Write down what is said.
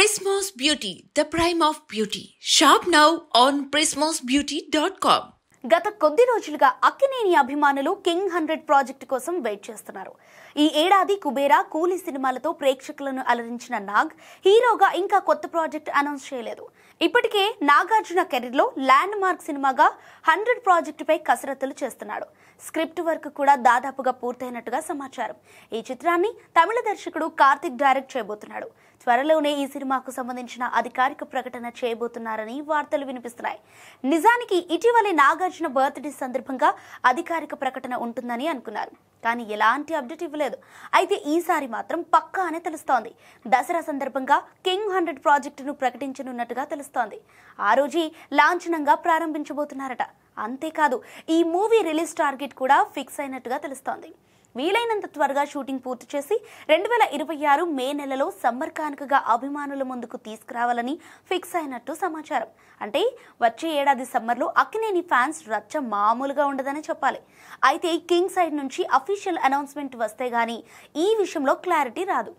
Prismos Beauty, the prime of beauty. Shop now on prismosbeauty.com. గత కొద్ది రోజులుగా అక్కినేని అభిమానులు కింగ్ 100 ప్రాజెక్ట్ కోసం వెయిట్ చేస్తున్నారు. ఈ ఏడాది కుబేరా, కూలీ సినిమాలతో ప్రేక్షకులను అలరించిన నాగ్ హీరోగా ఇంకా కొత్త ప్రాజెక్ట్ అనౌన్స్ చేయలేదు. ఇప్పటికే నాగార్జున కెరీర్లో ల్యాండ్ మార్క్ సినిమాగా 100 ప్రాజెక్టుపై కసరత్తులు చేస్తున్నాడు. స్క్రిప్ట్ వర్క్ కూడా దాదాపుగా పూర్తయినట్టుగా సమాచారం. ఈ చిత్రాన్ని తమిళ దర్శకుడు కార్తిక్ డైరెక్ట్ చేయబోతున్నాడు. త్వరలోనే ఈ సినిమాకు సంబంధించిన అధికారిక ప్రకటన చేయబోతున్నారని వార్తలు వినిపిస్తున్నాయి. నిజానికి ఇటీవలే నాగార్జున బర్త్డే సందర్భంగా అధికారిక ప్రకటన ఉంటుందని అనుకున్నారు. కానీ ఎలాంటి అప్డేట్ ఇవ్వలేదు. అయితే ఈసారి మాత్రం పక్కా అని తెలుస్తోంది. దసరా సందర్భంగా కింగ్ 100 ప్రాజెక్టును ప్రకటించనున్నట్టుగా తెలుస్తోంది. ఆ రోజే లాంఛనంగా ప్రారంభించబోతున్నారట. అంతేకాదు, ఈ మూవీ రిలీజ్ టార్గెట్ కూడా ఫిక్స్ అయినట్టుగా తెలుస్తోంది. వీలైనంత త్వరగా షూటింగ్ పూర్తి చేసి 2026 మే నెలలో సమ్మర్ కానుకగా అభిమానుల ముందుకు తీసుకురావాలని ఫిక్స్ అయినట్టు సమాచారం. అంటే వచ్చే ఏడాది సమ్మర్లో అక్కినేని ఫ్యాన్స్ రచ్చ మామూలుగా ఉండదని చెప్పాలి. అయితే కింగ్ సైడ్ నుంచి అఫీషియల్ అనౌన్స్మెంట్ వస్తే గానీ ఈ విషయంలో క్లారిటీ రాదు.